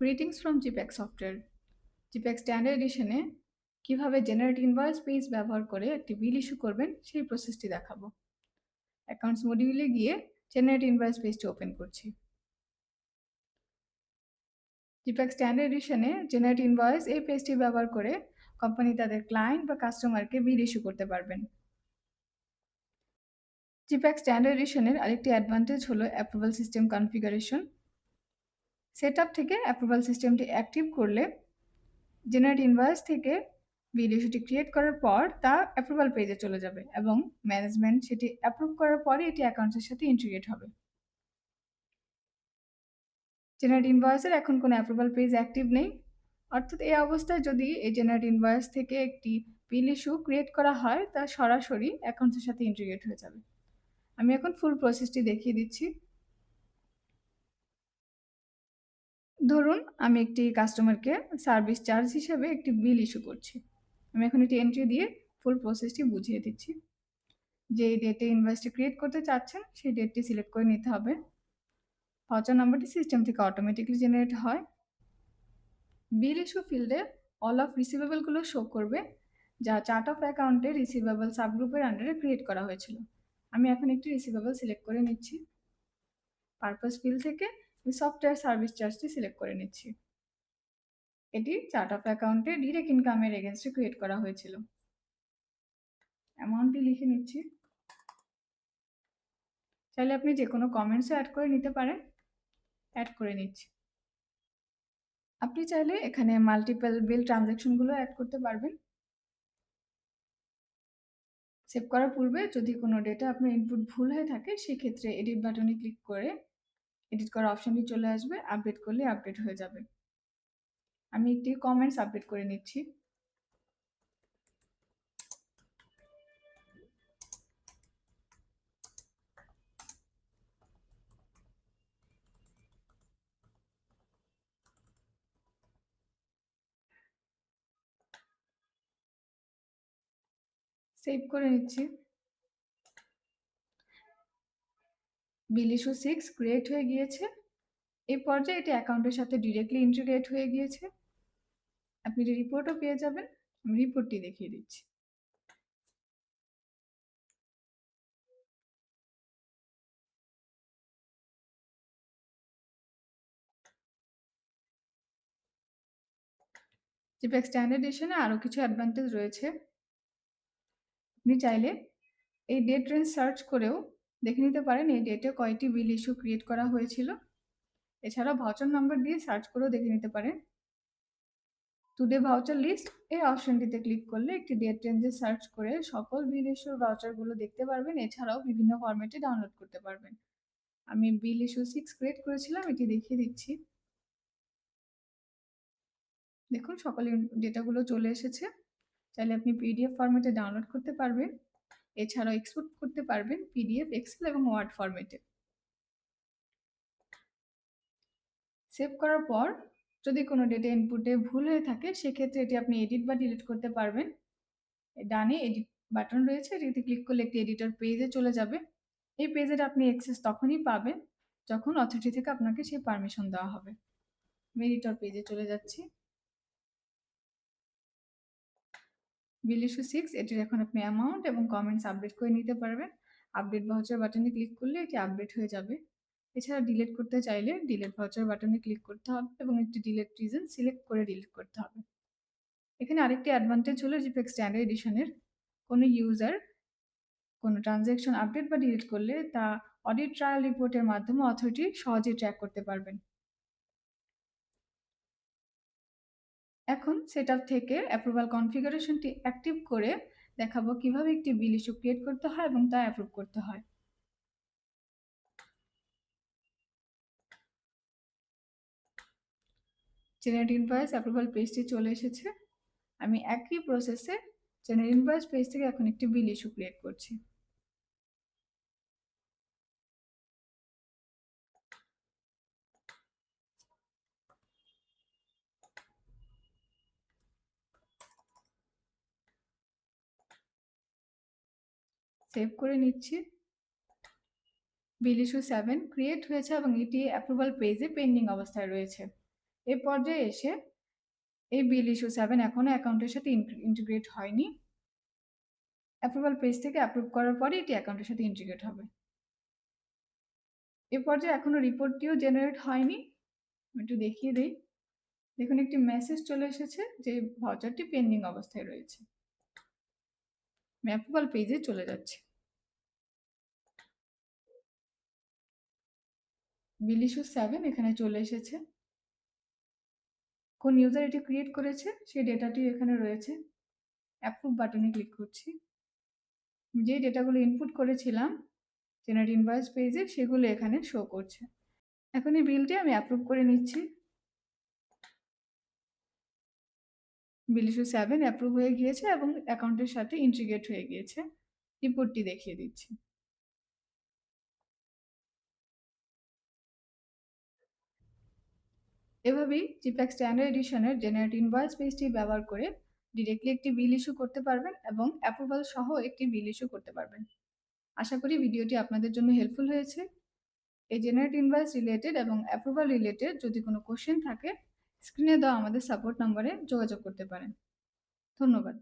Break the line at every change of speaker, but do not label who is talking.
Greetings from Gpack software. Gpack standard এডিশনে কিভাবে generate invoice page ব্যবহার করে একটি বিল ইস্যু করবেন সেই প্রসেসটি দেখাবো। অ্যাকাউন্টস মডিউলে গিয়ে জেনারেট ইনভয়েস পেজটি ওপেন করছি। জিপ্যাক স্ট্যান্ডার্ড এডিশনে জেনারেট ইনভয়েস এই পেজটি ব্যবহার করে কোম্পানি তাদের ক্লায়েন্ট বা কাস্টমারকে বিল ইস্যু করতে পারবেন। জিপ্যাক স্ট্যান্ডার্ড এডিশনের আরেকটি অ্যাডভান্টেজ হলো অ্যাপ্রুভাল সিস্টেম কনফিগারেশন। সেটআপ থেকে অ্যাপ্রুভাল সিস্টেমটি অ্যাক্টিভ করলে জেনারেট ইনভয়েস থেকে বিল ইস্যুটি ক্রিয়েট করার পর তা অ্যাপ্রুভাল পেজে চলে যাবে এবং ম্যানেজমেন্ট সেটি অ্যাপ্রুভ করার পরে এটি অ্যাকাউন্টসের সাথে ইন্টিগ্রেট হবে। জেনারেট ইনভয়েসের এখন কোনো অ্যাপ্রুভাল পেজ অ্যাক্টিভ নেই, অর্থাৎ এই অবস্থায় যদি এই জেনারেট ইনভয়েস থেকে একটি বিল ইস্যু ক্রিয়েট করা হয় তা সরাসরি অ্যাকাউন্টসের সাথে ইন্টিগ্রেট হয়ে যাবে। আমি এখন ফুল প্রসেসটি দেখিয়ে দিচ্ছি। ধরুন আমি একটি কাস্টমারকে সার্ভিস চার্জ হিসেবে একটি বিল ইস্যু করছি। আমি এখন এটি এন্ট্রি দিয়ে ফুল প্রসেসটি বুঝিয়ে দিচ্ছি। যে ডেটে ইনভয়েসটি ক্রিয়েট করতে চাচ্ছেন সেই ডেটটি সিলেক্ট করে নিতে হবে। ভাউচার নাম্বারটি সিস্টেম থেকে অটোমেটিক্যালি জেনারেট হয়। বিল ইস্যু ফিল্ডে অল অফ রিসিভেবলগুলো শো করবে, যা চার্ট অফ অ্যাকাউন্টে রিসিভেবল সাবগ্রুপের আন্ডারে ক্রিয়েট করা হয়েছিল। আমি এখন একটি রিসিভেবল সিলেক্ট করে নিচ্ছি। পারপাস ফিল্ড থেকে সফটওয়্যার সার্ভিস চার্জটি সিলেক্ট করে নিচ্ছি। এটি চার্ট অফ অ্যাকাউন্টে ডিরেক্ট ইনকামের এগেনস্টে ক্রিয়েট করা হয়েছিল। অ্যামাউন্টটি লিখে নিচ্ছি। চাইলে আপনি যে কোনো কমেন্টসও অ্যাড করে নিতে পারেন। অ্যাড করে নিচ্ছি। আপনি চাইলে এখানে মাল্টিপল বিল ট্রানজ্যাকশনগুলো অ্যাড করতে পারবেন। সেভ করার পূর্বে যদি কোনো ডেটা আপনার ইনপুট ভুল হয়ে থাকে সেক্ষেত্রে এডিট বাটনে ক্লিক করে এডিট করার অপশনটি চলে আসবে, আপডেট করলে আপডেট হয়ে যাবে। আমি একটি কমেন্টস আপডেট করে নিচ্ছি। সেভ করে নিচ্ছি। বিল ইস্যু 6 ক্রিয়েট হয়ে গিয়েছে। এই পর্যায়ে এটি অ্যাকাউন্টের সাথে ডিরেক্টলি ইন্টিগ্রেট হয়ে গিয়েছে। আপনি যে রিপোর্টও পেয়ে যাবেন। আমি রিপোর্টটি দেখিয়ে দিচ্ছি। জিপ্যাক স্ট্যান্ডার্ড এডিশনে আরও কিছু অ্যাডভান্টেজ রয়েছে। আপনি চাইলে এই ডেট রেঞ্জ সার্চ করেও দেখে নিতে পারেন এই ডেটে কয়টি বিল ইস্যু ক্রিয়েট করা হয়েছিল। এছাড়াও ভাউচার নাম্বার দিয়ে সার্চ করেও দেখে নিতে পারেন। টুডে ভাউচার লিস্ট এই অপশনটিতে ক্লিক করলে একটি ডেট রেঞ্জে সার্চ করে সকল বিল ইস্যুর ভাউচারগুলো দেখতে পারবেন। এছাড়াও বিভিন্ন ফরম্যাটে ডাউনলোড করতে পারবেন। আমি বিল ইস্যু 6 ক্রিয়েট করেছিলাম, এটি দেখিয়ে দিচ্ছি। দেখুন সকল ডেটাগুলো চলে এসেছে। চাইলে আপনি পিডিএফ ফরম্যাটে ডাউনলোড করতে পারবেন। এছাড়াও এক্সপোর্ট করতে পারবেন পিডিএফ, এক্সেল এবং ওয়ার্ড ফরম্যাটে। সেভ করার পর যদি কোনো ডেটা ইনপুটে ভুল হয়ে থাকে সেক্ষেত্রে এটি আপনি এডিট বা ডিলিট করতে পারবেন। ডানে এডিট বাটন রয়েছে, এটিতে ক্লিক করলে একটি এডিটর পেজে চলে যাবে। এই পেজের আপনি অ্যাক্সেস তখনই পাবেন যখন অথরিটি থেকে আপনাকে সেই পারমিশন দেওয়া হবে। আমি এডিটর পেজে চলে যাচ্ছি। বিল ইস্যু 6 এটির এখন আপনি অ্যামাউন্ট এবং কমেন্টস আপডেট করে নিতে পারবেন। আপডেট ভাউচার বাটনে ক্লিক করলে এটি আপডেট হয়ে যাবে। এছাড়া ডিলিট করতে চাইলে ডিলিট ভাউচার বাটনে ক্লিক করতে হবে এবং একটি ডিলিট রিজন সিলেক্ট করে ডিলিট করতে হবে। এখানে আরেকটি অ্যাডভান্টেজ হলো জিপ্যাক স্ট্যান্ডার্ড এডিশনের কোনো ইউজার কোনো ট্রানজ্যাকশন আপডেট বা ডিলিট করলে তা অডিট ট্রায়াল রিপোর্টের মাধ্যমে অথরিটি সহজেই ট্র্যাক করতে পারবেন। এখন সেটআপ থেকে অ্যাপ্রুভাল কনফিগারেশনটি অ্যাক্টিভ করে দেখাবো কিভাবে একটি বিল ইস্যু ক্রিয়েট করতে হয় এবং তা অ্যাপ্রুভ করতে হয়। জেনারেট ইনভয়েস অ্যাপ্রুভাল পেজটি চলে এসেছে। আমি একই প্রসেসে জেনারেট ইনভয়েস পেজ থেকে এখন একটি বিল ইস্যু ক্রিয়েট করছি। সেভ করে নিচ্ছি। বিল ইস্যু 7 ক্রিয়েট হয়েছে এবং এটি অ্যাপ্রুভাল পেজে পেন্ডিং অবস্থায় রয়েছে। এই পর্যায়ে এসে এই বিল ইস্যু 7 এখনো অ্যাকাউন্টের সাথে ইন্টিগ্রেট হয়নি। অ্যাপ্রুভাল পেজ থেকে অ্যাপ্রুভ করার পরে এটি অ্যাকাউন্টের সাথে ইন্টিগ্রেট হবে। এ পর্যায়ে এখনো রিপোর্টটিও জেনারেট হয়নি। আমি একটু দেখিয়ে দেই। দেখুন একটি মেসেজ চলে এসেছে যে ভাউচারটি পেন্ডিং অবস্থায় রয়েছে। আমি অ্যাপ্রুভাল পেজে চলে যাচ্ছি। বিল ইস্যু 7 এখানে চলে এসেছে। কোন ইউজার এটি ক্রিয়েট করেছে সেই ডেটাটি এখানে রয়েছে। অ্যাপ্রুভ বাটনে ক্লিক করছি। যে ডেটাগুলো ইনপুট করেছিলাম জেনারেট ইনভয়েস পেজে সেগুলো এখানে শো করছে। এখন এই বিলটি আমি অ্যাপ্রুভ করে নিচ্ছি। বিল ইস্যু 7 অ্যাপ্রুভ হয়ে গিয়েছে এবং অ্যাকাউন্টের সাথে ইন্টিগ্রেট হয়ে গিয়েছে। রিপোর্টটি দেখিয়ে দিচ্ছি। এভাবেই জিপ্যাক স্ট্যান্ডার্ড এডিশনের জেনারেট ইনভয়েস পেজটি ব্যবহার করে ডিরেক্টলি একটি বিল ইস্যু করতে পারবেন এবং অ্যাপ্রুভাল সহ একটি বিল ইস্যু করতে পারবেন। আশা করি ভিডিওটি আপনাদের জন্য হেল্পফুল হয়েছে। এই জেনারেট ইনভয়েস রিলেটেড এবং অ্যাপ্রুভাল রিলেটেড যদি কোনো কোশ্চেন থাকে স্ক্রিনে দেওয়া আমাদের সাপোর্ট নম্বরে যোগাযোগ করতে পারেন। ধন্যবাদ।